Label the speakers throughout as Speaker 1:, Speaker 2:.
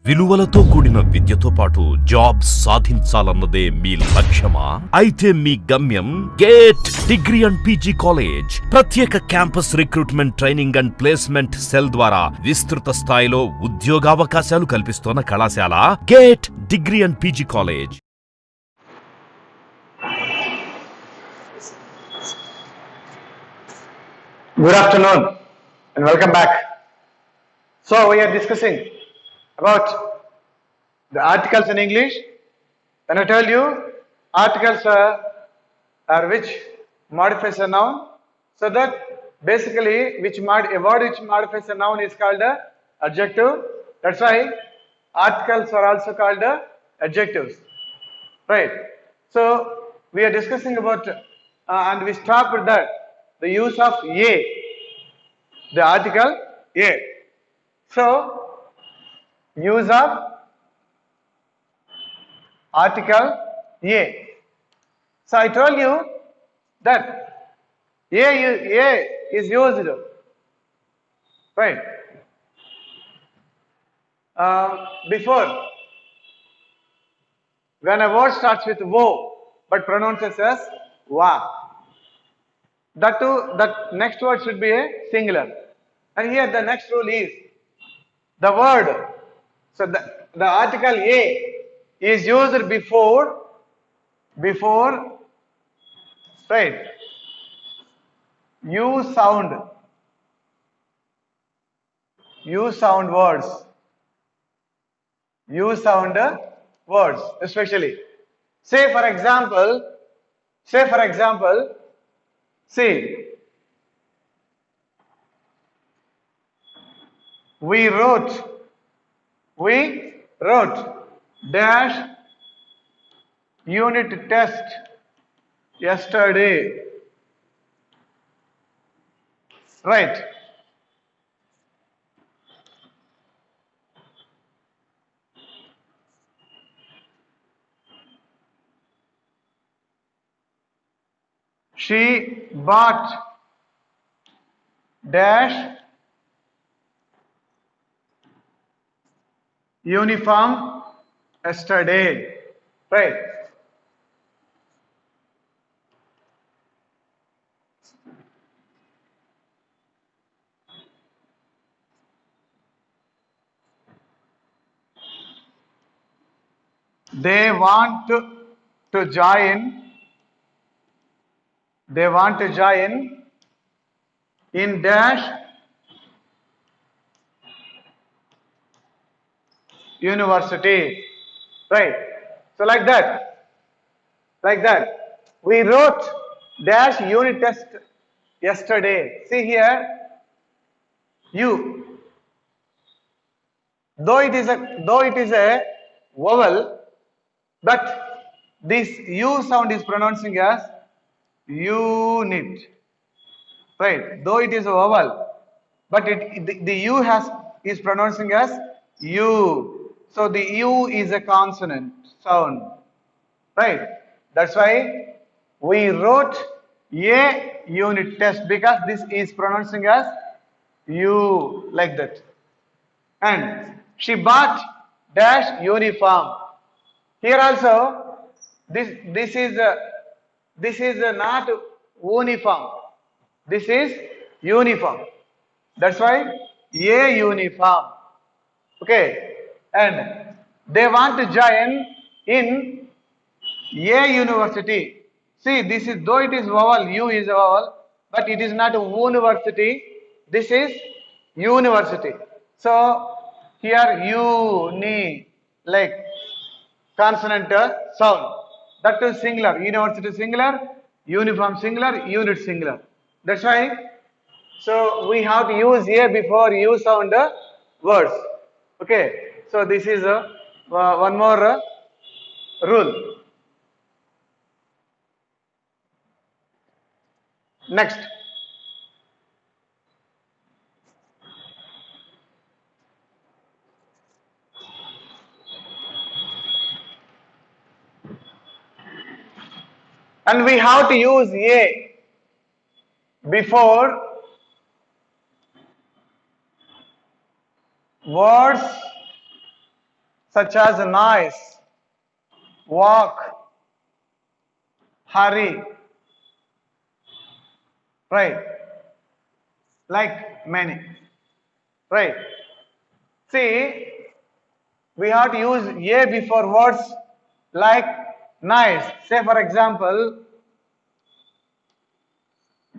Speaker 1: విలువలతో కూడిన విద్యతో పాటు జాబ్ సాధించాలన్నదే మీ లక్ష్యమా? అయితే మీ గమ్యం Gate Degree and PG College. ప్రత్యేక campus recruitment training and placement cell ద్వారా విస్తృత స్థాయిలో ఉద్యోగావకాశాలు కల్పిస్తున్న కళాశాల Gate Degree and PG College.
Speaker 2: Good afternoon and welcome back. So we are discussing about the articles in English. When I tell you articles are which modifies a noun, so that basically a word which modifies a noun is called a adjective. That's why articles are also called adjectives, right? So we are discussing about and we start with that the use of a, the article a. So use of article a. So I told you that a is used, right, before when a word starts with wo but pronounces as wa. That too, that next word should be a singular. And here the next rule is the word. So the article a is used before, right, you sound words, especially. Say for example, see, we wrote dash unit test yesterday, right? She bought dash uniform yesterday, right? They want to join in dash university, right? So like that we wrote dash unit test yesterday. See here, you, though it is a vowel, but this u sound is pronouncing as unit, right? Though it is a vowel, but the u is pronouncing as u. So the u is a consonant sound, right? That's why we wrote a unit test, because this is pronouncing as u, like that. And she bought dash uniform. Here also this is not uniform, this is uniform. That's why a uniform, okay. And they want to join in a university. See, this is, though it is vowel, u is a vowel, but it is not a university, this is university. So here uni, like consonant sound, that is singular. University singular, uniform singular, unit singular. That's why, so we have to use a before u sound words, okay. So this is one more rule. Next, and we have to use a before words such as noise, walk, hurry, right? Like many, right? See, we have to use a before words like nice. Say for example,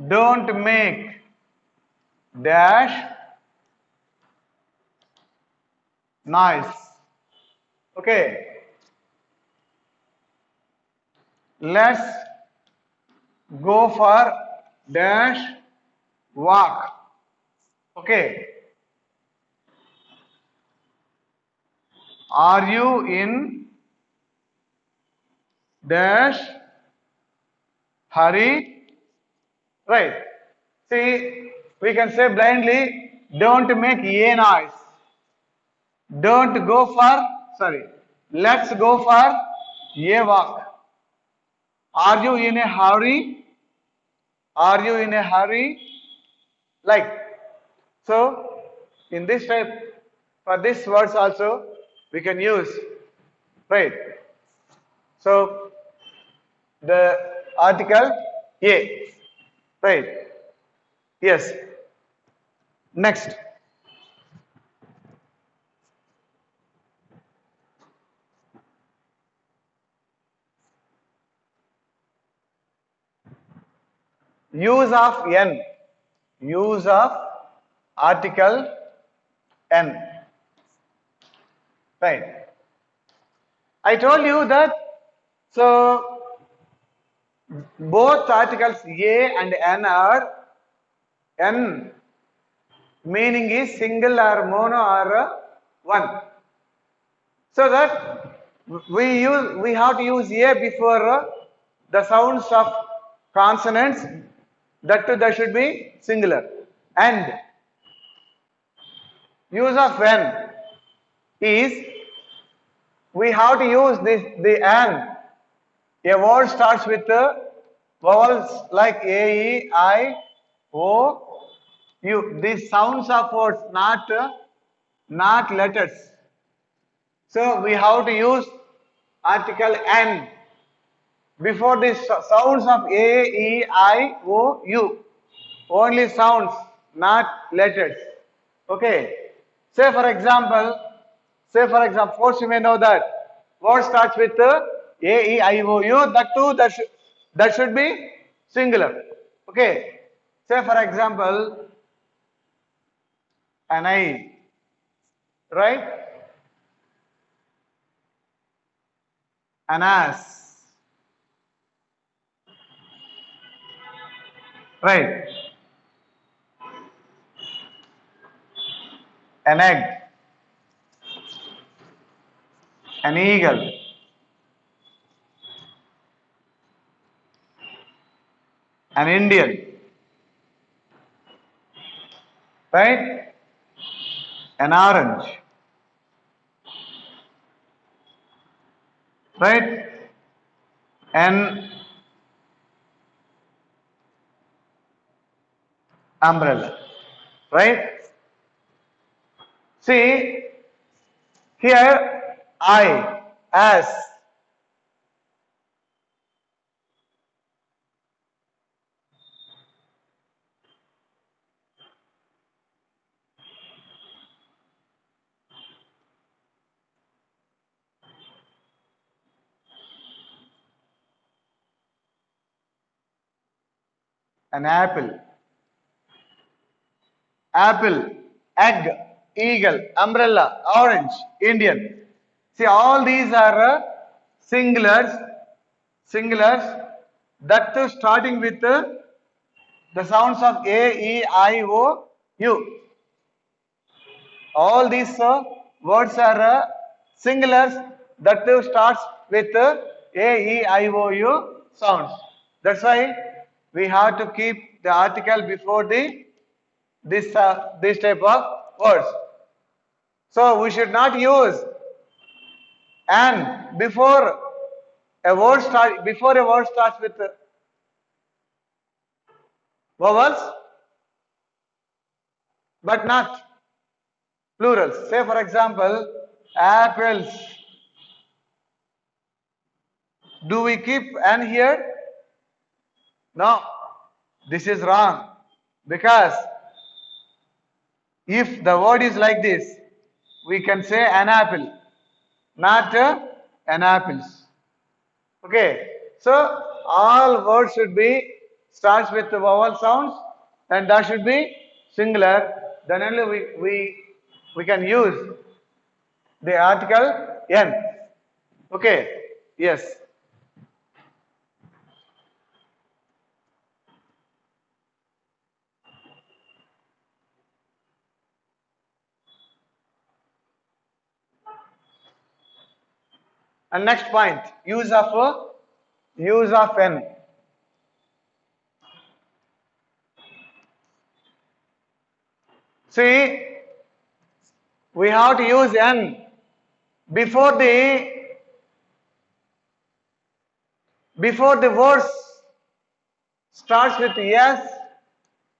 Speaker 2: don't make dash noise. Okay, let's go for dash walk. Okay, are you in dash hurry? Right. See, we can say blindly, don't make a noise. Don't go for, sorry, let's go for a walk. Are you in a hurry? Are you in a hurry? Like, so in this type, for this words also, we can use, right? So, the article a, right? Yes. Next, use of n, use of article n, right? I told you that, so both articles a and n are, n meaning is single or mono or one. So that we have to use a before the sounds of consonants, that too that should be singular. And use of n is, we have to use this, the n. A word starts with vowels like a, e, I, o, u. These sounds of words, not letters. So we have to use article n before the sounds of a, e, I, o, u. Only sounds, not letters. Okay. Say for example, first you may know that word starts with a, e, I, o, u. That too, that should be singular. Okay. Say for example, an eye, right? An ass, right? An egg, an eagle, an Indian, right? An orange, right? An umbrella, right? See, here I, as, an apple, egg, eagle, umbrella, orange, Indian. See, all these are singulars that too starting with the sounds of A, E, I, O, U. All these words are singulars that too starts with A, E, I, O, U sounds. That's why we have to keep the article before this type of words. So we should not use and before a word starts with vowels, but not plurals. Say for example, Apples. Do we keep an here? No. This is wrong. Because if the word is like this, we can say an apple, not an apples. Okay. So all words should be starts with the vowel sounds and that should be singular. Then only we can use the article n. Okay. Yes. And next point, use of n. See, we have to use n before the words starts with s,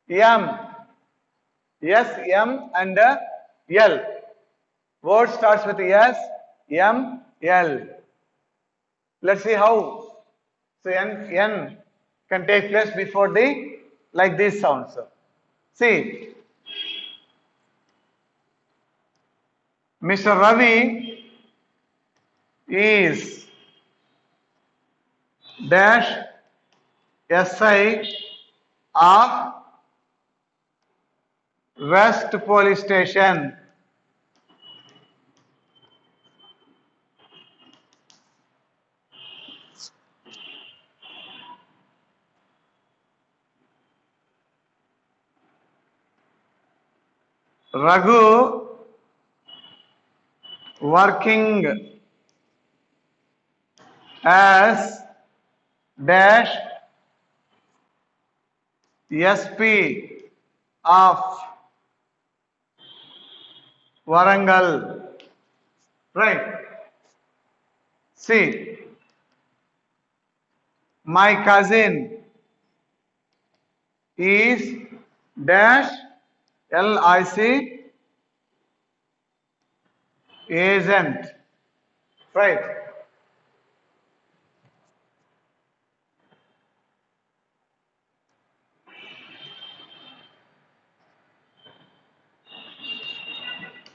Speaker 2: m, and l. Word starts with s, m, l. Let's see how. So n can take place before the like this sounds. See, Mr. Ravi is dash SI of West Police Station. Raghu working as dash SP of Warangal. Right. See, my cousin is dash LIC agent. Right.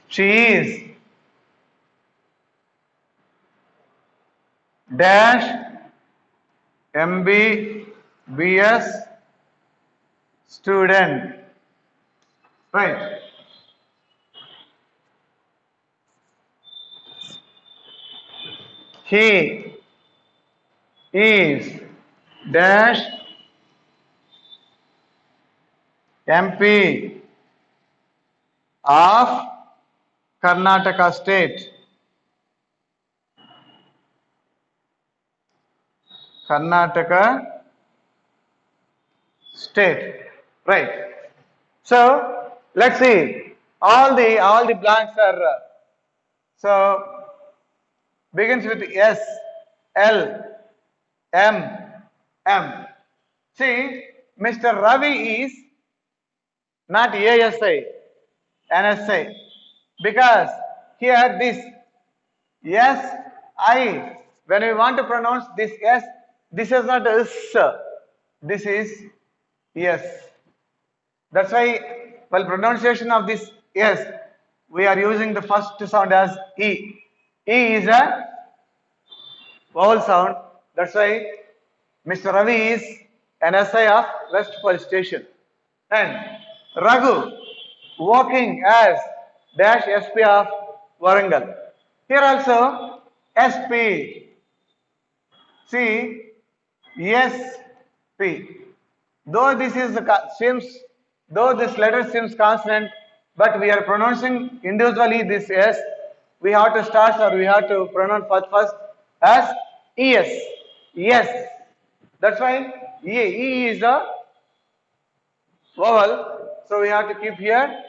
Speaker 2: She is dash MBBS student. Right. He is dash MP of Karnataka state. Karnataka state. Right. So let's see. All the blanks are so begins with S, L, M, M. See, Mr. Ravi is not ASI, NSI, because here this S, I, when we want to pronounce this S, this is not S, this is yes. That's why while pronunciation of this yes, we are using the first sound as E. E is a vowel sound. That's why Mr. Ravi is an SI of West Police Station. And Raghu walking as dash SP of Warangal. Here also SP. See, SP. Though this is though this letter seems consonant, but we are pronouncing individually this S. We have to start or we have to pronounce first as ES. Yes. That's why E is a vowel. So we have to keep here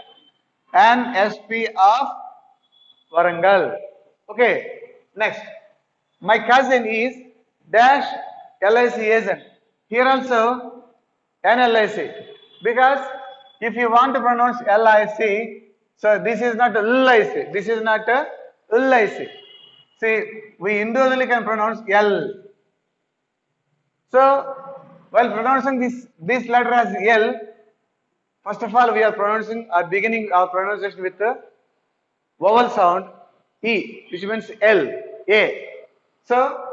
Speaker 2: an SP of Warangal. Okay. Next. My cousin is dash LIC agent. Here also an LIC. Because if you want to pronounce LIC, so this is not LIC. This is not a LIC. See, we individually can pronounce L. So, while pronouncing this letter as L, first of all, we are pronouncing our beginning our pronunciation with the vowel sound E, which means L, A. So,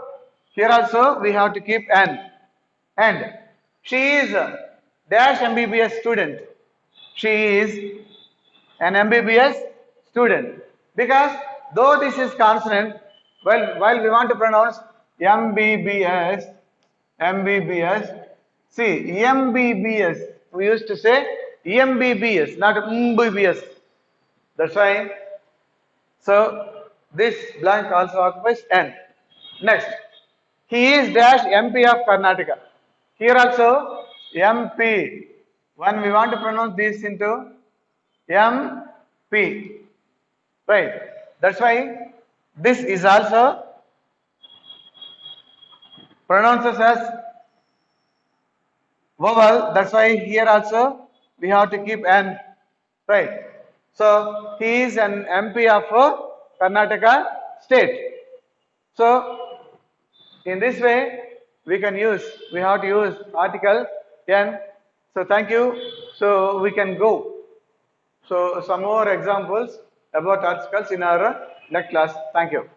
Speaker 2: here also we have to keep N. And she is a dash MBBS student. She is an MBBS student. Because though this is consonant, while we want to pronounce MBBS, MBBS, see MBBS, we used to say MBBS, not MBBS. That's why. So this blank also occupies N. Next, he is dash MP of Karnataka. Here also MP. When we want to pronounce this into MP, right? That's why this is also pronounced as vowel. That's why here also we have to keep N, right? So he is an MP of Karnataka state. So in this way we have to use article N. So thank you. So we can go. So some more examples about articles in our next class. Thank you.